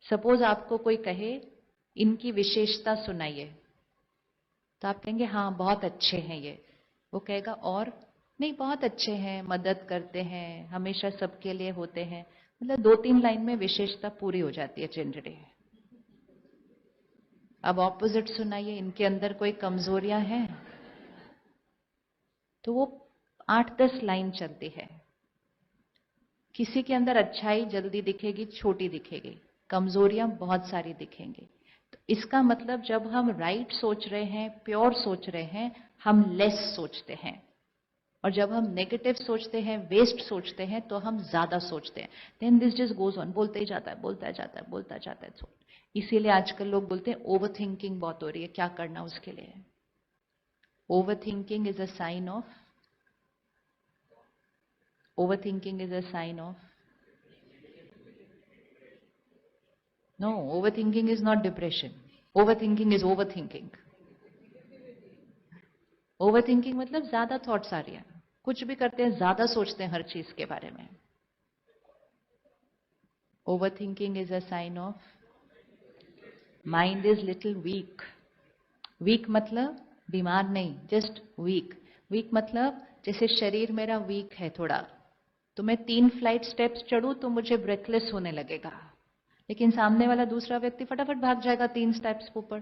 Suppose आपको कोई कहे इनकी विशेषता सुनाइए, तो आप कहेंगे हाँ बहुत अच्छे हैं ये। वो कहेगा और? नहीं, बहुत अच्छे हैं, मदद करते हैं, हमेशा सबके लिए होते हैं। मतलब 2-3 लाइन में विशेषता पूरी हो जाती है जनरली। अब ऑपोजिट सुनाइए, इनके अंदर कोई कमजोरियां हैं, तो वो 8-10 लाइन चलती है। किसी के अंदर अच्छाई जल्दी दिखेगी, छोटी दिखेगी, कमजोरियां बहुत सारी दिखेंगी। तो इसका मतलब जब हम राइट सोच रहे हैं, प्योर सोच रहे हैं, हम लेस सोचते हैं। और जब हम नेगेटिव सोचते हैं, वेस्ट सोचते हैं, तो हम ज्यादा सोचते हैं। Then this just goes on, बोलते ही जाता है, बोलता जाता है, बोलता जाता है। इसीलिए आजकल लोग बोलते हैं ओवर थिंकिंग बहुत हो रही है। क्या करना उसके लिए? Overthinking is a sign of Overthinking is a sign of? No, overthinking is not depression. Overthinking is overthinking. Overthinking मतलब ज्यादा थॉट्स आ रही है, कुछ भी करते हैं ज्यादा सोचते हैं हर चीज के बारे में। Overthinking is a sign of mind is little weak. Weak मतलब बीमार नहीं, just weak. Weak मतलब जैसे शरीर मेरा वीक है थोड़ा, तो मैं 3 फ्लाइट स्टेप्स चढ़ूं तो मुझे ब्रेथलेस होने लगेगा, लेकिन सामने वाला दूसरा व्यक्ति फटाफट भाग जाएगा 3 स्टेप्स ऊपर।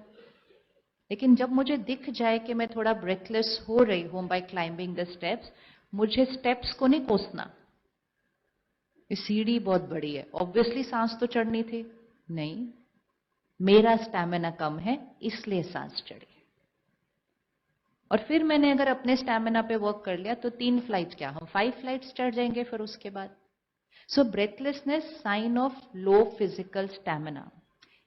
लेकिन जब मुझे दिख जाए कि मैं थोड़ा ब्रेथलेस हो रही हूं बाय क्लाइंबिंग द स्टेप्स, मुझे स्टेप्स को नहीं कोसना। ये सीढ़ी बहुत बड़ी है, ऑब्वियसली सांस तो चढ़नी थी, नहीं, मेरा स्टैमिना कम है इसलिए सांस चढ़ी। और फिर मैंने अगर अपने स्टैमिना पे वर्क कर लिया तो 3 फ्लाइट क्या, हम 5 फ्लाइट्स चढ़ जाएंगे फिर उसके बाद। So breathlessness sign of low physical stamina.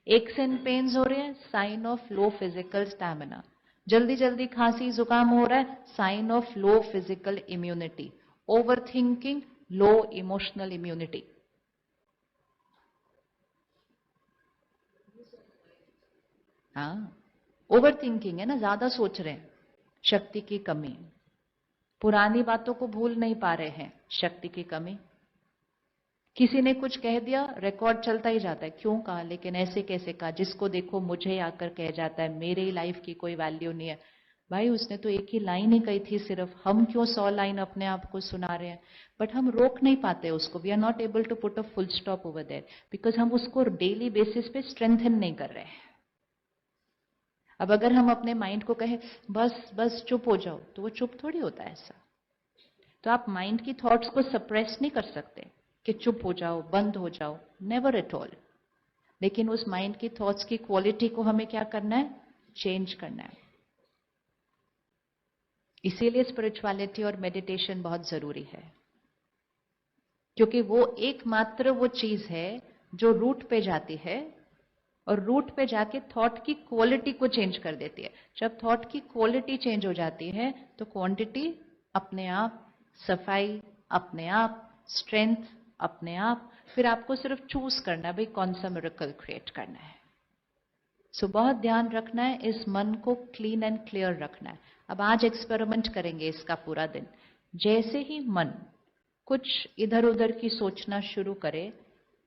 Aches and pains हो रहे हैं, sign of low physical stamina. जल्दी जल्दी खांसी जुकाम हो रहा है, sign of low physical immunity. Overthinking, low emotional immunity. हाँ, ओवर थिंकिंग है ना, ज्यादा सोच रहे हैं, शक्ति की कमी। पुरानी बातों को भूल नहीं पा रहे हैं, शक्ति की कमी। किसी ने कुछ कह दिया, रिकॉर्ड चलता ही जाता है, क्यों कहा, लेकिन ऐसे कैसे कहा, जिसको देखो मुझे आकर कह जाता है मेरी लाइफ की कोई वैल्यू नहीं है। भाई उसने तो एक ही लाइन ही कही थी सिर्फ, हम क्यों 100 लाइन अपने आप को सुना रहे हैं? बट हम रोक नहीं पाते उसको, we are not able to put a full stop over there, because हम उसको डेली बेसिस पे स्ट्रेंथन नहीं कर रहे हैं। अब अगर हम अपने माइंड को कहें बस बस चुप हो जाओ, तो वो चुप थोड़ी होता है ऐसा। तो आप माइंड की थॉट्स को सप्रेस नहीं कर सकते कि चुप हो जाओ, बंद हो जाओ, नेवर एट ऑल। लेकिन उस माइंड की थॉट्स की क्वालिटी को हमें क्या करना है, चेंज करना है। इसीलिए स्पिरिचुअलिटी और मेडिटेशन बहुत जरूरी है, क्योंकि वो एकमात्र वो चीज है जो रूट पे जाती है और रूट पे जाके थॉट की क्वालिटी को चेंज कर देती है। जब थॉट की क्वालिटी चेंज हो जाती है तो क्वांटिटी अपने आप, सफाई अपने आप, स्ट्रेंथ अपने आप। फिर आपको सिर्फ चूज करना है भाई कौन सा मिरेकल क्रिएट करना है। सो बहुत ध्यान रखना है, इस मन को क्लीन एंड क्लियर रखना है। अब आज एक्सपेरिमेंट करेंगे इसका पूरा दिन। जैसे ही मन कुछ इधर उधर की सोचना शुरू करे,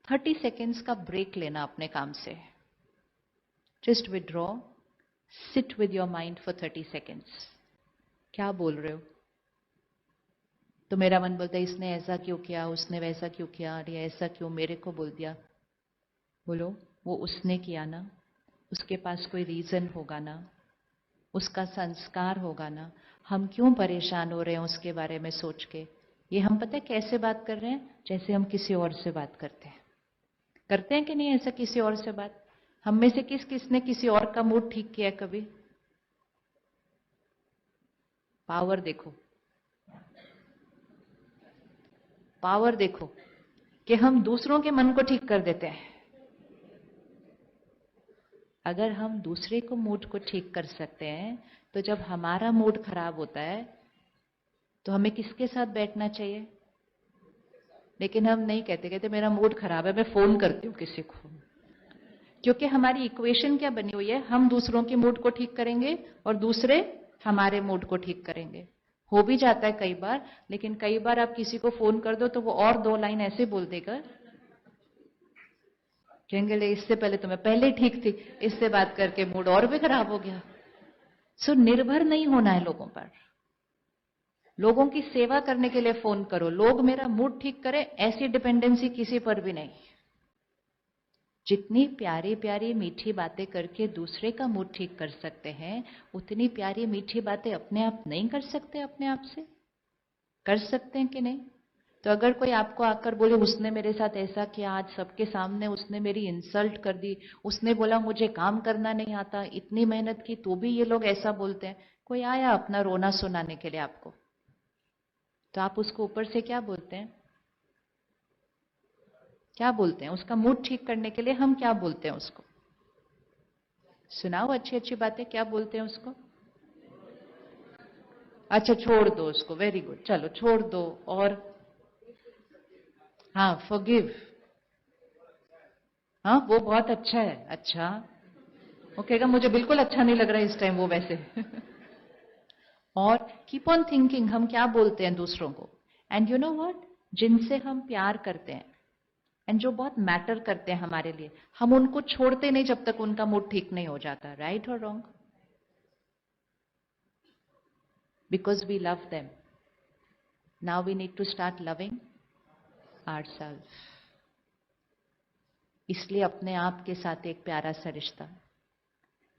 30 सेकेंड्स का ब्रेक लेना अपने काम से। Just withdraw, sit with your mind for 30 seconds. क्या बोल रहे हो? तो मेरा मन बोलता है इसने ऐसा क्यों किया, उसने वैसा क्यों किया, अरे ऐसा क्यों, मेरे को बोल दिया। बोलो वो उसने किया ना, उसके पास कोई रीजन होगा ना, उसका संस्कार होगा ना। हम क्यों परेशान हो रहे हैं उसके बारे में सोच के? ये हम पता है कैसे बात कर रहे हैं, जैसे हम किसी और से बात करते हैं कि नहीं ऐसा किसी और से बात? हम में से किस किसने किसी और का मूड ठीक किया है कभी? पावर देखो, पावर देखो कि हम दूसरों के मन को ठीक कर देते हैं। अगर हम दूसरे को मूड को ठीक कर सकते हैं, तो जब हमारा मूड खराब होता है तो हमें किसके साथ बैठना चाहिए? लेकिन हम नहीं कहते, कहते मेरा मूड खराब है मैं फोन करती हूँ किसी को। क्योंकि हमारी इक्वेशन क्या बनी हुई है, हम दूसरों के मूड को ठीक करेंगे और दूसरे हमारे मूड को ठीक करेंगे। हो भी जाता है कई बार, लेकिन कई बार आप किसी को फोन कर दो तो वो और 2 लाइन ऐसे बोल देगा कहेंगे ले इससे पहले तो मैं पहले ही ठीक थी, इससे बात करके मूड और भी खराब हो गया। सो निर्भर नहीं होना है लोगों पर। लोगों की सेवा करने के लिए फोन करो, लोग मेरा मूड ठीक करें, ऐसी डिपेंडेंसी किसी पर भी नहीं। जितनी प्यारी प्यारी मीठी बातें करके दूसरे का मूड ठीक कर सकते हैं, उतनी प्यारी मीठी बातें अपने आप नहीं कर सकते? अपने आप से कर सकते हैं कि नहीं? तो अगर कोई आपको आकर बोले उसने मेरे साथ ऐसा किया, आज सबके सामने उसने मेरी इंसल्ट कर दी, उसने बोला मुझे काम करना नहीं आता, इतनी मेहनत की तो भी ये लोग ऐसा बोलते हैं। कोई आया अपना रोना सुनाने के लिए आपको, तो आप उसको ऊपर से क्या बोलते हैं? क्या बोलते हैं? उसका मूड ठीक करने के लिए हम क्या बोलते हैं उसको? सुनाओ अच्छी अच्छी बातें, क्या बोलते हैं उसको? अच्छा छोड़ दो उसको, वेरी गुड, चलो छोड़ दो। और हाँ फॉरगिव, हाँ वो बहुत अच्छा है। अच्छा, वो कहेगा मुझे बिल्कुल अच्छा नहीं लग रहा है इस टाइम वो वैसे। और कीप ऑन थिंकिंग, हम क्या बोलते हैं दूसरों को। एंड यू नो व्हाट, जिनसे हम प्यार करते हैं एंड जो बहुत मैटर करते हैं हमारे लिए, हम उनको छोड़ते नहीं जब तक उनका मूड ठीक नहीं हो जाता। राइट और wrong? Because we love them, now we need to start loving ourselves. इसलिए अपने आप के साथ एक प्यारा सा रिश्ता।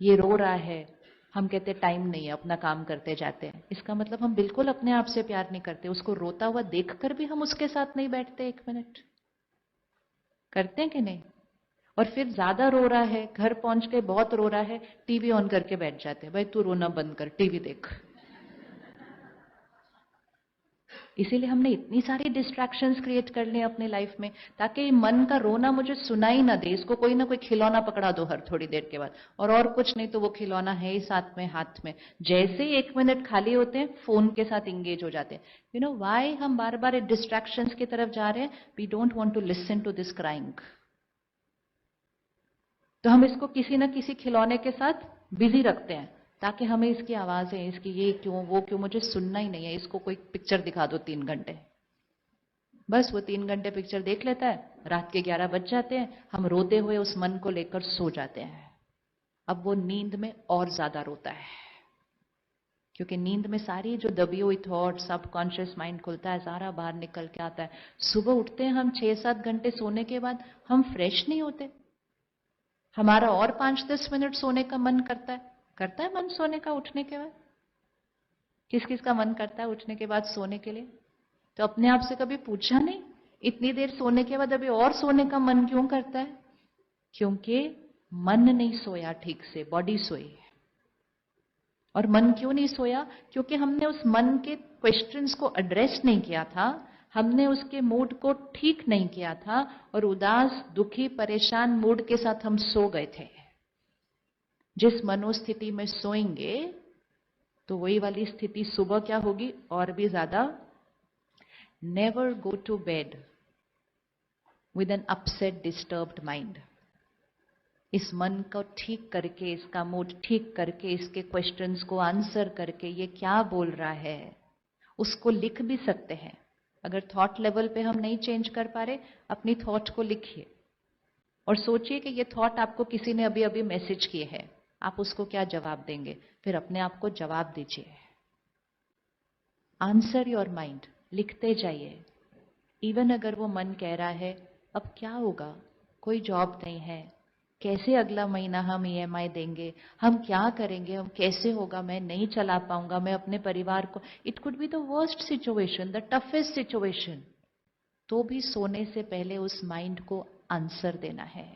ये रो रहा है, हम कहते टाइम नहीं है, अपना काम करते जाते हैं, इसका मतलब हम बिल्कुल अपने आप से प्यार नहीं करते। उसको रोता हुआ देखकर भी हम उसके साथ नहीं बैठते एक मिनट। करते हैं कि नहीं? और फिर ज्यादा रो रहा है, घर पहुंच के बहुत रो रहा है, टीवी ऑन करके बैठ जाते हैं, भाई तू रोना बंद कर, टीवी देख। इसीलिए हमने इतनी सारी डिस्ट्रैक्शंस क्रिएट कर ली अपनी लाइफ में, ताकि मन का रोना मुझे सुनाई ना दे। इसको कोई ना कोई खिलौना पकड़ा दो हर थोड़ी देर के बाद, और कुछ नहीं तो वो खिलौना है ही साथ में, हाथ में। जैसे ही 1 मिनट खाली होते हैं, फोन के साथ इंगेज हो जाते हैं। यू नो व्हाई हम बार बार डिस्ट्रैक्शंस की तरफ जा रहे हैं? We don't want to listen to this crying. तो हम इसको किसी ना किसी खिलौने के साथ बिजी रखते हैं, ताकि हमें इसकी आवाजें, इसकी ये क्यों वो क्यों, मुझे सुनना ही नहीं है, इसको कोई पिक्चर दिखा दो 3 घंटे। बस वो 3 घंटे पिक्चर देख लेता है, रात के 11 बज जाते हैं, हम रोते हुए उस मन को लेकर सो जाते हैं। अब वो नींद में और ज्यादा रोता है, क्योंकि नींद में सारी जो दबी हुई थॉट, सबकॉन्शियस माइंड खुलता है, सारा बाहर निकल के आता है। सुबह उठते हैं हम 6-7 घंटे सोने के बाद, हम फ्रेश नहीं होते। हमारा और 5-10 मिनट सोने का मन करता है। करता है मन सोने का उठने के बाद? किस किस का मन करता है उठने के बाद सोने के लिए? तो अपने आप से कभी पूछा नहीं, इतनी देर सोने के बाद अभी और सोने का मन क्यों करता है? क्योंकि मन नहीं सोया ठीक से, बॉडी सोई। और मन क्यों नहीं सोया? क्योंकि हमने उस मन के क्वेश्चंस को एड्रेस नहीं किया था, हमने उसके मूड को ठीक नहीं किया था, और उदास, दुखी, परेशान मूड के साथ हम सो गए थे। जिस मनोस्थिति में सोएंगे, तो वही वाली स्थिति सुबह क्या होगी? और भी ज्यादा। Never go to bed with an upset, disturbed mind. इस मन को ठीक करके, इसका मूड ठीक करके, इसके क्वेश्चंस को आंसर करके, ये क्या बोल रहा है उसको लिख भी सकते हैं। अगर थॉट लेवल पे हम नहीं चेंज कर पा रहे, अपनी थॉट को लिखिए और सोचिए कि ये थॉट आपको किसी ने अभी अभी मैसेज किए है, आप उसको क्या जवाब देंगे? फिर अपने आप को जवाब दीजिए। आंसर योर माइंड, लिखते जाइए। इवन अगर वो मन कह रहा है अब क्या होगा, कोई जॉब नहीं है, कैसे अगला महीना हम ईएमआई देंगे, हम क्या करेंगे, हम कैसे होगा, मैं नहीं चला पाऊंगा, मैं अपने परिवार को, it could be the worst situation, the toughest situation, तो भी सोने से पहले उस माइंड को आंसर देना है।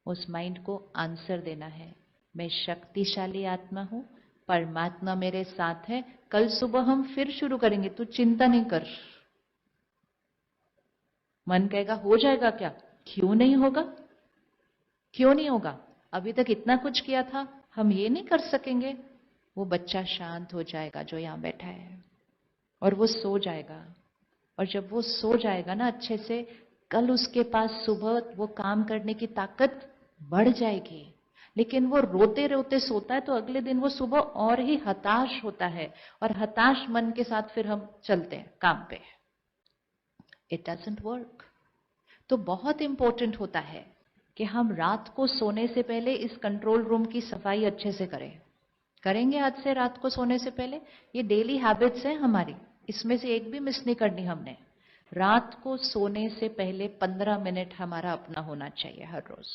उस माइंड को आंसर देना है, मैं शक्तिशाली आत्मा हूं, परमात्मा मेरे साथ है, कल सुबह हम फिर शुरू करेंगे, तू चिंता नहीं कर। मन कहेगा हो जाएगा क्या? क्यों नहीं होगा? क्यों नहीं होगा? अभी तक इतना कुछ किया था, हम ये नहीं कर सकेंगे? वो बच्चा शांत हो जाएगा जो यहां बैठा है, और वो सो जाएगा। और जब वो सो जाएगा ना अच्छे से, कल उसके पास सुबह वो काम करने की ताकत बढ़ जाएगी। लेकिन वो रोते रोते सोता है, तो अगले दिन वो सुबह और ही हताश होता है, और हताश मन के साथ फिर हम चलते हैं काम पे। It doesn't work. तो बहुत इंपॉर्टेंट होता है कि हम रात को सोने से पहले इस कंट्रोल रूम की सफाई अच्छे से करें। करेंगे आज से रात को सोने से पहले? ये डेली हैबिट्स है हमारी, इसमें से एक भी मिस नहीं करनी हमने। रात को सोने से पहले 15 मिनट हमारा अपना होना चाहिए हर रोज।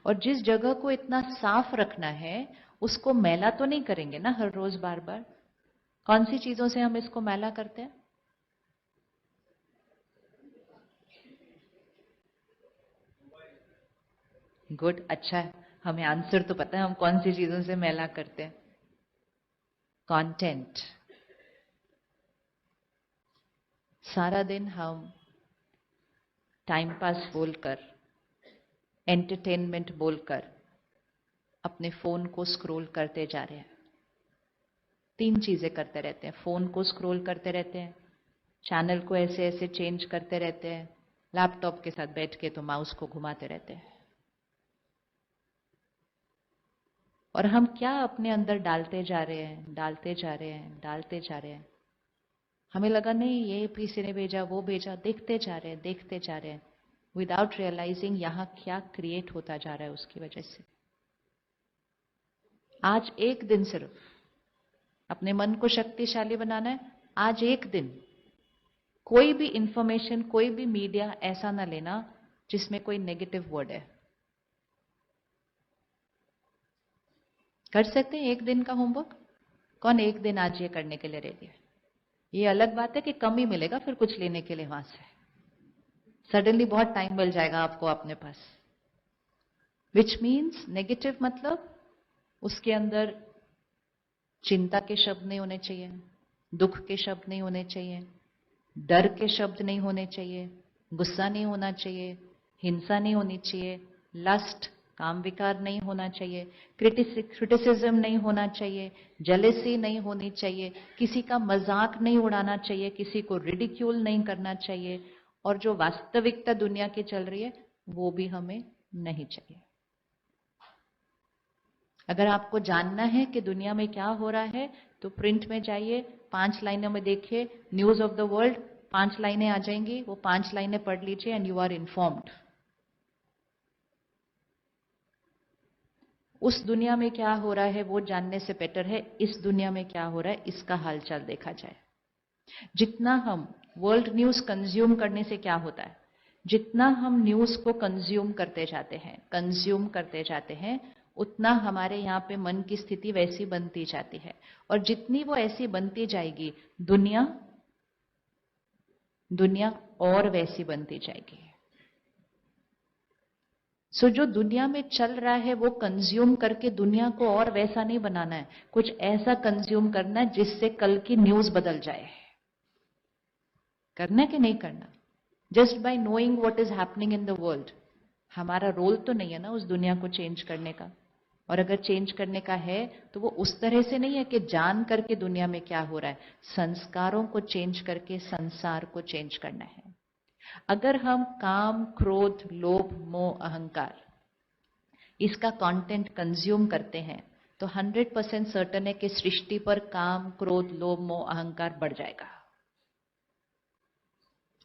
और जिस जगह को इतना साफ रखना है उसको मैला तो नहीं करेंगे ना हर रोज बार बार। कौन सी चीजों से हम इसको मैला करते हैं? गुड, अच्छा है, हमें आंसर तो पता है हम कौन सी चीजों से मैला करते हैं। कंटेंट। सारा दिन हम टाइम पास बोलकर, एंटरटेनमेंट बोलकर अपने फोन को स्क्रॉल करते जा रहे हैं। 3 चीजें करते रहते हैं। फोन को स्क्रॉल करते रहते हैं, चैनल को ऐसे ऐसे चेंज करते रहते हैं, लैपटॉप के साथ बैठ के तो माउस को घुमाते रहते हैं। और हम क्या अपने अंदर डालते जा रहे हैं, डालते जा रहे हैं, डालते जा रहे हैं। हमें लगा नहीं ये किसी ने भेजा, वो भेजा, देखते जा रहे हैं, देखते जा रहे हैं, विदाउट रियलाइजिंग यहां क्या क्रिएट होता जा रहा है उसकी वजह से। आज एक दिन सिर्फ अपने मन को शक्तिशाली बनाना है। आज एक दिन कोई भी इंफॉर्मेशन, कोई भी मीडिया ऐसा ना लेना जिसमें कोई नेगेटिव वर्ड है। कर सकते हैं एक दिन का होमवर्क? कौन एक दिन आज ये करने के लिए रेडी है? ये अलग बात है कि कम ही मिलेगा फिर कुछ लेने के लिए वहां से। सडनली बहुत टाइम मिल जाएगा आपको अपने पास। विच मीन्स नेगेटिव मतलब उसके अंदर चिंता के शब्द नहीं होने चाहिए, दुख के शब्द नहीं होने चाहिए, डर के शब्द नहीं होने चाहिए, गुस्सा नहीं होना चाहिए, हिंसा नहीं होनी चाहिए, लस्ट काम विकार नहीं होना चाहिए, क्रिटिसिज्म नहीं होना चाहिए, जेलेसी नहीं होनी चाहिए, किसी का मजाक नहीं उड़ाना चाहिए, किसी को रिडिक्यूल नहीं करना चाहिए, और जो वास्तविकता दुनिया की चल रही है वो भी हमें नहीं चाहिए। अगर आपको जानना है कि दुनिया में क्या हो रहा है तो प्रिंट में जाइए, 5 लाइनों में देखिए, न्यूज ऑफ द वर्ल्ड, 5 लाइनें आ जाएंगी, वो 5 लाइनें पढ़ लीजिए एंड यू आर इन्फॉर्म्ड। उस दुनिया में क्या हो रहा है वो जानने से बेटर है इस दुनिया में क्या हो रहा है इसका हालचाल देखा जाए। जितना हम वर्ल्ड न्यूज कंज्यूम करने से क्या होता है, जितना हम न्यूज को कंज्यूम करते जाते हैं उतना हमारे यहाँ पे मन की स्थिति वैसी बनती जाती है, और जितनी वो ऐसी बनती जाएगी दुनिया और वैसी बनती जाएगी। सो जो दुनिया में चल रहा है वो कंज्यूम करके दुनिया को और वैसा नहीं बनाना है, कुछ ऐसा कंज्यूम करना है जिससे कल की न्यूज बदल जाए। करना कि नहीं करना? Just by knowing what is happening in the world हमारा रोल तो नहीं है ना उस दुनिया को चेंज करने का। और अगर चेंज करने का है तो वो उस तरह से नहीं है कि जान करके दुनिया में क्या हो रहा है, संस्कारों को चेंज करके संसार को चेंज करना है। अगर हम काम, क्रोध, लोभ, मोह, अहंकार इसका कंटेंट कंज्यूम करते हैं तो 100% सर्टन है कि सृष्टि पर काम, क्रोध, लोभ, मोह, अहंकार बढ़ जाएगा।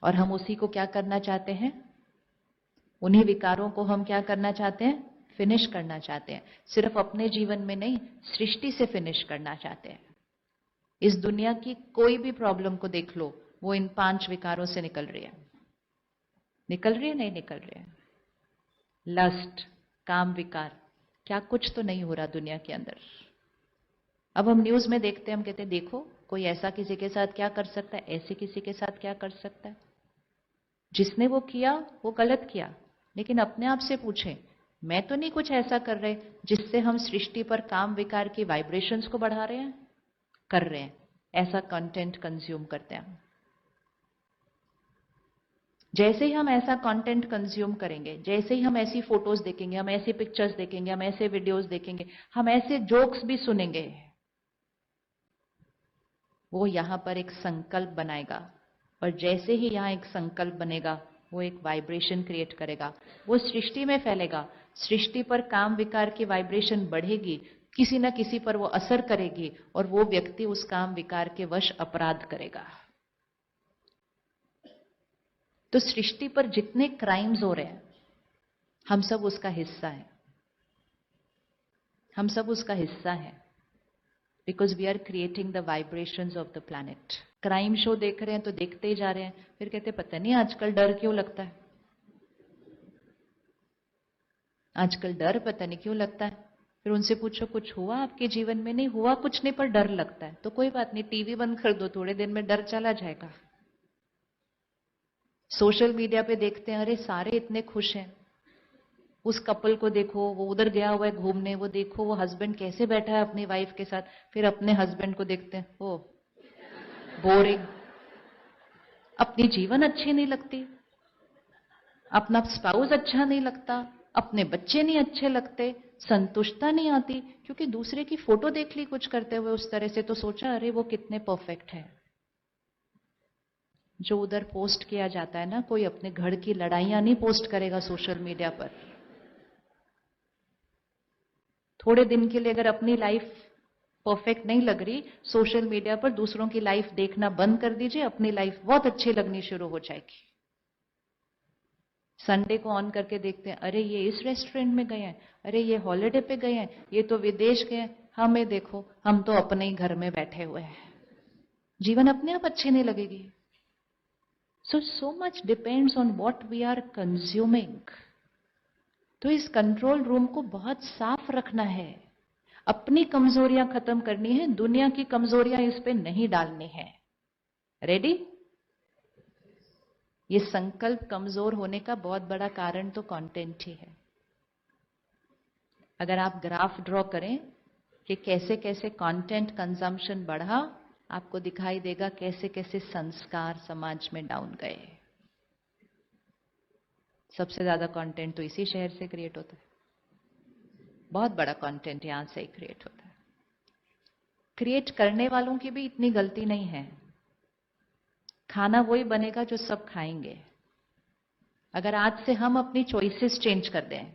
और हम उसी को क्या करना चाहते हैं? उन्हीं विकारों को हम क्या करना चाहते हैं? फिनिश करना चाहते हैं। सिर्फ अपने जीवन में नहीं, सृष्टि से फिनिश करना चाहते हैं। इस दुनिया की कोई भी प्रॉब्लम को देख लो, वो इन 5 विकारों से निकल रही है। निकल रही है नहीं निकल रही है? लस्ट, काम विकार, क्या कुछ तो नहीं हो रहा दुनिया के अंदर। अब हम न्यूज में देखते हैं, हम कहते हैं देखो कोई ऐसा किसी के साथ क्या कर सकता है, ऐसे किसी के साथ क्या कर सकता है। जिसने वो किया वो गलत किया, लेकिन अपने आप से पूछें, मैं तो नहीं कुछ ऐसा कर रहे जिससे हम सृष्टि पर काम विकार की वाइब्रेशंस को बढ़ा रहे हैं? कर रहे हैं। ऐसा कंटेंट कंज्यूम करते हैं। जैसे ही हम ऐसा कंटेंट कंज्यूम करेंगे, जैसे ही हम ऐसी फोटोज देखेंगे, हम ऐसी पिक्चर्स देखेंगे, हम ऐसे वीडियोस देखेंगे, हम ऐसे जोक्स भी सुनेंगे, वो यहां पर एक संकल्प बनाएगा। और जैसे ही यहां एक संकल्प बनेगा वो एक वाइब्रेशन क्रिएट करेगा, वो सृष्टि में फैलेगा। सृष्टि पर काम विकार की वाइब्रेशन बढ़ेगी, किसी न किसी पर वो असर करेगी और वो व्यक्ति उस काम विकार के वश अपराध करेगा। तो सृष्टि पर जितने क्राइम्स हो रहे हैं, हम सब उसका हिस्सा है। हम सब उसका हिस्सा है, because we are creating the vibrations of the planet. Crime show देख रहे हैं तो देखते ही जा रहे हैं, फिर कहते पता नहीं आजकल डर क्यों लगता है, आजकल डर पता नहीं क्यों लगता है। फिर उनसे पूछो कुछ हुआ आपके जीवन में? नहीं हुआ कुछ नहीं, पर डर लगता है। तो कोई बात नहीं, टीवी बंद कर दो, थोड़े दिन में डर चला जाएगा। सोशल मीडिया पे देखते हैं, अरे सारे इतने खुश हैं, उस कपल को देखो वो उधर गया हुआ है घूमने, वो देखो वो हस्बैंड कैसे बैठा है अपनी वाइफ के साथ। फिर अपने हस्बैंड को देखते हैं, ओ बोरिंग, अपनी जीवन अच्छी नहीं लगती, अपना स्पाउस अच्छा नहीं लगता, अपने बच्चे नहीं अच्छे लगते, संतुष्टता नहीं आती, क्योंकि दूसरे की फोटो देख ली कुछ करते हुए उस तरह से, तो सोचा अरे वो कितने परफेक्ट है। जो उधर पोस्ट किया जाता है ना, कोई अपने घर की लड़ाइयां नहीं पोस्ट करेगा सोशल मीडिया पर। थोड़े दिन के लिए अगर अपनी लाइफ परफेक्ट नहीं लग रही, सोशल मीडिया पर दूसरों की लाइफ देखना बंद कर दीजिए, अपनी लाइफ बहुत अच्छी लगनी शुरू हो जाएगी। संडे को ऑन करके देखते हैं, अरे ये इस रेस्टोरेंट में गए हैं, अरे ये हॉलिडे पे गए हैं, ये तो विदेश गए हैं, हमें देखो हम तो अपने ही घर में बैठे हुए हैं। जीवन अपने आप अच्छी नहीं लगेगी। So much depends on what we are consuming. तो इस कंट्रोल रूम को बहुत साफ रखना है, अपनी कमजोरियां खत्म करनी है, दुनिया की कमजोरियां इस पे नहीं डालनी है। रेडी? ये संकल्प कमजोर होने का बहुत बड़ा कारण तो कंटेंट ही है। अगर आप ग्राफ ड्रॉ करें कि कैसे कैसे कंटेंट कंजम्पशन बढ़ा, आपको दिखाई देगा कैसे कैसे संस्कार समाज में डाउन गए। सबसे ज्यादा कंटेंट तो इसी शहर से क्रिएट होता है, बहुत बड़ा कंटेंट यहां से ही क्रिएट होता है। क्रिएट करने वालों की भी इतनी गलती नहीं है। खाना वही बनेगा जो सब खाएंगे। अगर आज से हम अपनी चॉइसेस चेंज कर दें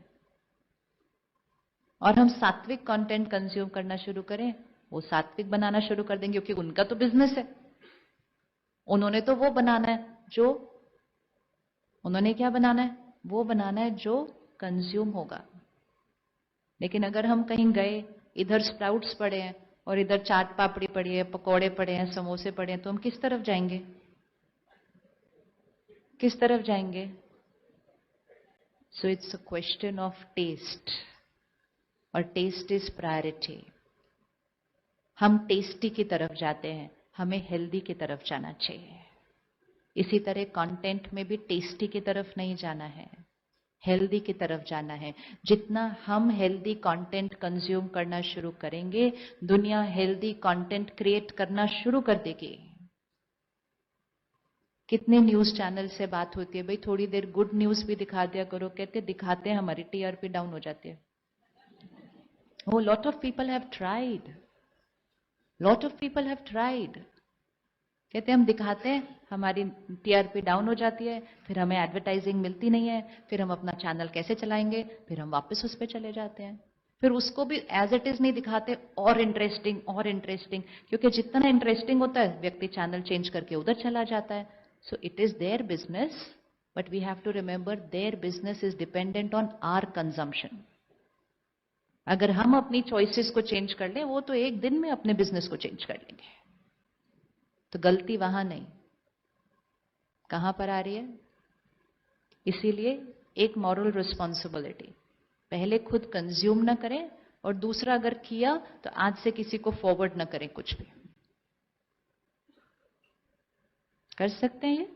और हम सात्विक कंटेंट कंज्यूम करना शुरू करें, वो सात्विक बनाना शुरू कर देंगे, क्योंकि उनका तो बिजनेस है। उन्होंने तो वो बनाना है जो, उन्होंने क्या बनाना है? वो बनाना है जो कंज्यूम होगा। लेकिन अगर हम कहीं गए, इधर स्प्राउट्स पड़े हैं और इधर चाट पापड़ी पड़ी है, पकोड़े पड़े हैं, समोसे पड़े हैं, तो हम किस तरफ जाएंगे? किस तरफ जाएंगे? So it's a question of taste, और टेस्ट इज प्रायोरिटी। हम टेस्टी की तरफ जाते हैं, हमें हेल्दी की तरफ जाना चाहिए। इसी तरह कंटेंट में भी टेस्टी की तरफ नहीं जाना है, हेल्दी की तरफ जाना है। जितना हम हेल्दी कंटेंट कंज्यूम करना शुरू करेंगे, दुनिया हेल्दी कंटेंट क्रिएट करना शुरू कर देगी। कितने न्यूज चैनल से बात होती है, भाई थोड़ी देर गुड न्यूज भी दिखा दिया करो, कहते दिखाते हैं हमारी टीआरपी डाउन हो जाती है। Oh, lot of people have tried. Lot of people have tried. कहते हैं हम दिखाते हैं, हमारी टीआरपी डाउन हो जाती है, फिर हमें एडवर्टाइजिंग मिलती नहीं है, फिर हम अपना चैनल कैसे चलाएंगे, फिर हम वापस उस पर चले जाते हैं। फिर उसको भी एज इट इज नहीं दिखाते, और इंटरेस्टिंग, क्योंकि जितना इंटरेस्टिंग होता है व्यक्ति चैनल चेंज करके उधर चला जाता है। So it is their business, but we have to remember their business is dependent on our consumption. अगर हम अपनी चॉइसेस को चेंज कर लें, वो तो एक दिन में अपने बिजनेस को चेंज कर लेंगे। तो गलती वहां नहीं, कहां पर आ रही है? इसीलिए एक मॉरल रिस्पॉन्सिबिलिटी, पहले खुद कंज्यूम ना करें, और दूसरा अगर किया तो आज से किसी को फॉरवर्ड ना करें कुछ भी। कर सकते हैं, ये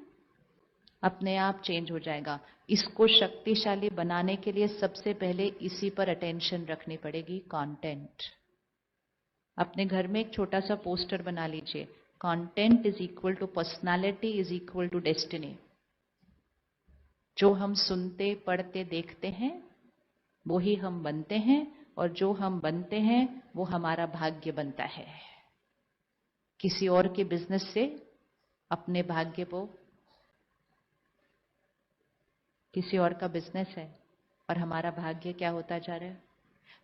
अपने आप चेंज हो जाएगा। इसको शक्तिशाली बनाने के लिए सबसे पहले इसी पर अटेंशन रखनी पड़ेगी, कंटेंट। अपने घर में एक छोटा सा पोस्टर बना लीजिए, content is equal to personality is equal to destiny. जो हम सुनते, पढ़ते, देखते हैं, वो ही हम बनते हैं, और जो हम बनते हैं वो हमारा भाग्य बनता है। किसी और के बिजनेस से अपने भाग्य को, किसी और का बिजनेस है और हमारा भाग्य क्या होता जा रहा है?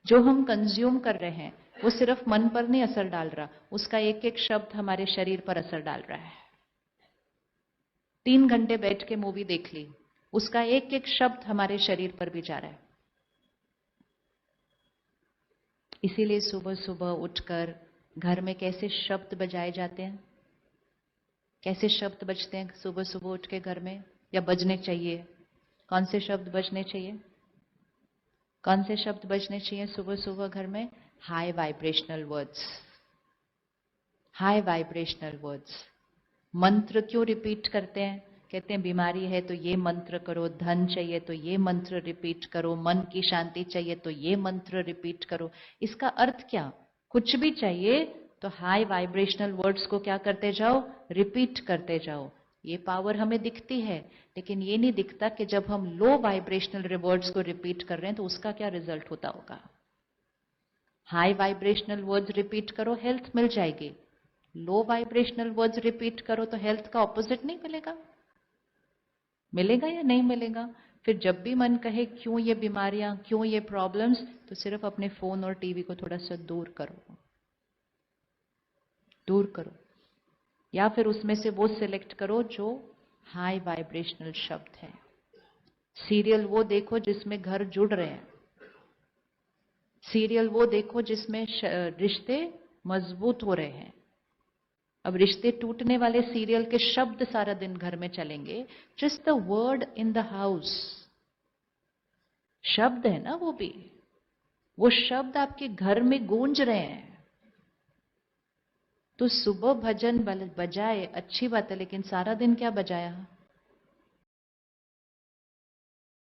जो हम कंज्यूम कर रहे हैं वो सिर्फ मन पर नहीं असर डाल रहा, उसका एक एक शब्द हमारे शरीर पर असर डाल रहा है। 3 घंटे बैठ के मूवी देख ली, उसका एक एक शब्द हमारे शरीर पर भी जा रहा है। इसीलिए सुबह सुबह उठकर घर में कैसे शब्द बजाए जाते हैं, कैसे शब्द बजते हैं सुबह सुबह उठ के घर में, या बजने चाहिए? कौन से शब्द बजने चाहिए? कौन से शब्द बजने चाहिए सुबह सुबह घर में? High vibrational words. High vibrational words. मंत्र क्यों रिपीट करते हैं? कहते हैं बीमारी है तो ये मंत्र करो, धन चाहिए तो ये मंत्र रिपीट करो, मन की शांति चाहिए तो ये मंत्र रिपीट करो। इसका अर्थ क्या? कुछ भी चाहिए तो हाई वाइब्रेशनल वर्ड्स को क्या करते जाओ? रिपीट करते जाओ। ये पावर हमें दिखती है, लेकिन ये नहीं दिखता कि जब हम लो वाइब्रेशनल वर्ड्स को रिपीट कर रहे हैं तो उसका क्या रिजल्ट होता होगा। हाई वाइब्रेशनल वर्ड्स रिपीट करो, हेल्थ मिल जाएगी। लो वाइब्रेशनल वर्ड्स रिपीट करो तो हेल्थ का ऑपोजिट नहीं मिलेगा। मिलेगा या नहीं मिलेगा? फिर जब भी मन कहे क्यों ये बीमारियां, क्यों ये प्रॉब्लम्स, तो सिर्फ अपने फोन और टीवी को थोड़ा सा दूर करो, दूर करो, या फिर उसमें से वो सिलेक्ट करो जो हाई वाइब्रेशनल शब्द है। सीरियल वो देखो जिसमें घर जुड़ रहे हैं, सीरियल वो देखो जिसमें रिश्ते मजबूत हो रहे हैं। अब रिश्ते टूटने वाले सीरियल के शब्द सारा दिन घर में चलेंगे, just the word in the house, शब्द है ना वो भी, वो शब्द आपके घर में गूंज रहे हैं। तो सुबह भजन बजाए अच्छी बात है, लेकिन सारा दिन क्या बजाया?